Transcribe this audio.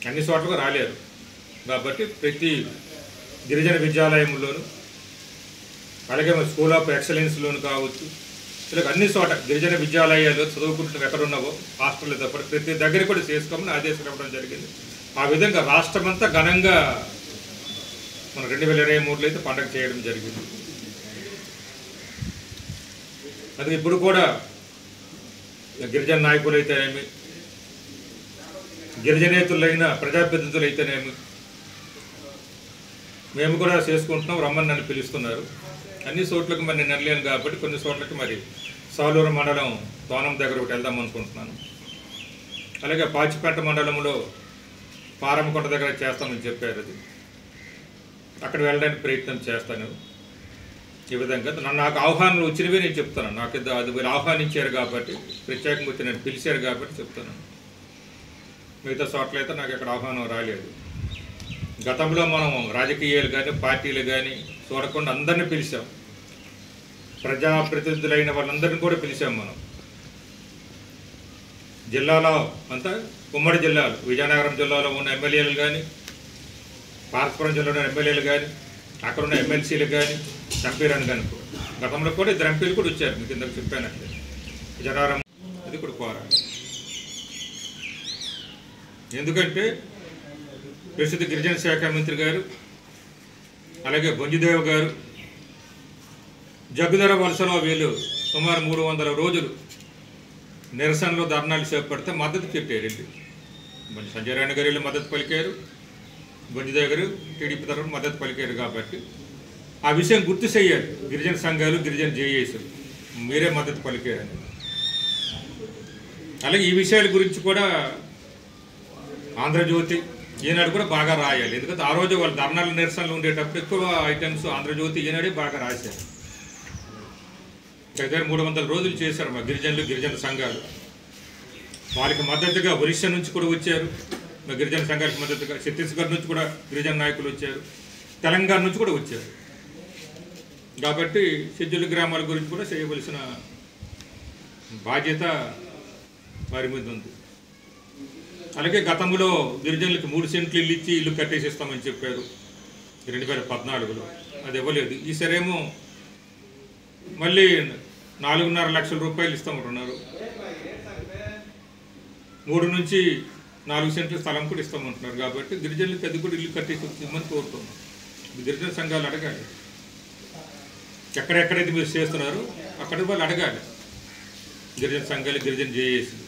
అన్ని చోట్లకు రాలేరు. కాబట్టి ప్రతి గిరిజన విద్యాలయంలోను, అలాగే మన స్కూల్ ఆఫ్ ఎక్సలెన్స్లోను కావచ్చు, ఇలా అన్ని చోట గిరిజన విద్యాలయాలు చదువుకుంటున్న ఎక్కడున్నావో హాస్టల్లో పాటు ప్రతి దగ్గర కూడా చేసుకోమని ఆదేశాలు ఇవ్వడం జరిగింది. ఆ విధంగా రాష్ట్రమంతా ఘనంగా మన 2023లో అయితే పండుగ చేయడం జరిగింది. అది ఇప్పుడు కూడా గిరిజన నాయకులు అయితేనేమి, గిరిజనేతులైన ప్రజాప్రతినిధులు అయితేనేమి మేము కూడా చేసుకుంటున్నాం, రమ్మని నన్ను పిలుస్తున్నారు. అన్ని చోట్లకు మరి నేను వెళ్ళలేను కాబట్టి కొన్ని చోట్లకి మరి సాలూరు మండలం తోనం దగ్గర ఒకటి వెళ్దాం అనుకుంటున్నాను. అలాగే పాచిపేట మండలంలో పారమకొండ దగ్గర చేస్తామని చెప్పారు. అది అక్కడ వెళ్ళడానికి ప్రయత్నం చేస్తాను. ఈ విధంగా నాకు ఆహ్వానాలు వచ్చినవే నేను చెప్తాను. నాకు అది మీరు ఆహ్వానించారు కాబట్టి, ప్రత్యేకంగా వచ్చి నేను పిలిచారు కాబట్టి చెప్తాను. మిగతా చోట్ల అయితే నాకు ఎక్కడ ఆహ్వానం రాలేదు. గతంలో మనం రాజకీయాలు కానీ పార్టీలు కానీ చూడకుండా అందరినీ పిలిచాం. ప్రజాప్రతినిధులైన వాళ్ళందరినీ కూడా పిలిచాం మనం. జిల్లాలో అంతా ఉమ్మడి జిల్లాలు, విజయనగరం జిల్లాలో ఉన్న ఎమ్మెల్యేలు కానీ, పార్వతీపురం జిల్లాలో ఉన్న ఎమ్మెల్యేలు కానీ, అక్కడ ఉన్న ఎమ్మెల్సీలు కానీ, ఎంపీలను కానీ గతంలో కూడా 2 ఎంపీలు కూడా వచ్చారు. మీకు ఇందాక చెప్పానంటే విజయనగరం అది కూడా కోరాలి. ఎందుకంటే ప్రస్తుత గిరిజన శాఖ మంత్రి గారు, అలాగే బొంజిదేవ్ గారు జగ్గుధర వలసలో వీళ్ళు సుమారు 300 రోజులు నిరసనలో ధర్నాలు చేపడితే మద్దతు చెప్పారు. సంజయ్ రాణి గారు మద్దతు పలికారు, బొంజిదేవ్ గారు టీడీపీ తరఫున మద్దతు పలికారు. కాబట్టి ఆ విషయం గుర్తు చేయాలి గిరిజన సంఘాలు, గిరిజన జేఏసీలు, మీరే మద్దతు పలికారని. అలాగే ఈ విషయాల గురించి కూడా ఆంధ్రజ్యోతి, ఈనాడు కూడా బాగా రాయాలి. ఎందుకంటే ఆ రోజు వాళ్ళు ధర్నాలు నిరసనలు ఉండేటప్పుడు ఎక్కువ ఐటమ్స్ ఆంధ్రజ్యోతి, ఈనాడే బాగా రాశారు. దగ్గర 300 రోజులు చేశారు మా గిరిజనులు, గిరిజన సంఘాలు. వాళ్ళకి మద్దతుగా ఒరిస్సా నుంచి కూడా వచ్చారు, మా గిరిజన సంఘాలకు మద్దతుగా ఛత్తీస్గఢ్ నుంచి కూడా గిరిజన నాయకులు వచ్చారు, తెలంగాణ నుంచి కూడా వచ్చారు. కాబట్టి షెడ్యూల్ గ్రామాల గురించి కూడా చేయవలసిన బాధ్యత వారి మీద ఉంది. అలాగే గతంలో గిరిజనులకి 3 సెంట్లు ఇల్లు ఇచ్చి ఇల్లు కట్టేసిస్తామని చెప్పారు 2014లో. అది ఇవ్వలేదు. ఈసారేమో మళ్ళీ 4.5 లక్షల రూపాయలు ఇస్తామంటున్నారు. 3 నుంచి 4 సెంట్ల స్థలం కూడా ఇస్తామంటున్నారు. కాబట్టి గిరిజనులకి అది కూడా ఇల్లు కట్టేసి ఇవ్వమని కోరుతున్నాం. గిరిజన సంఘాలు అడగాలి, ఎక్కడెక్కడైతే మీరు చేస్తున్నారో అక్కడ వాళ్ళు అడగాలి. గిరిజన సంఘాలు, గిరిజన జేఏసీ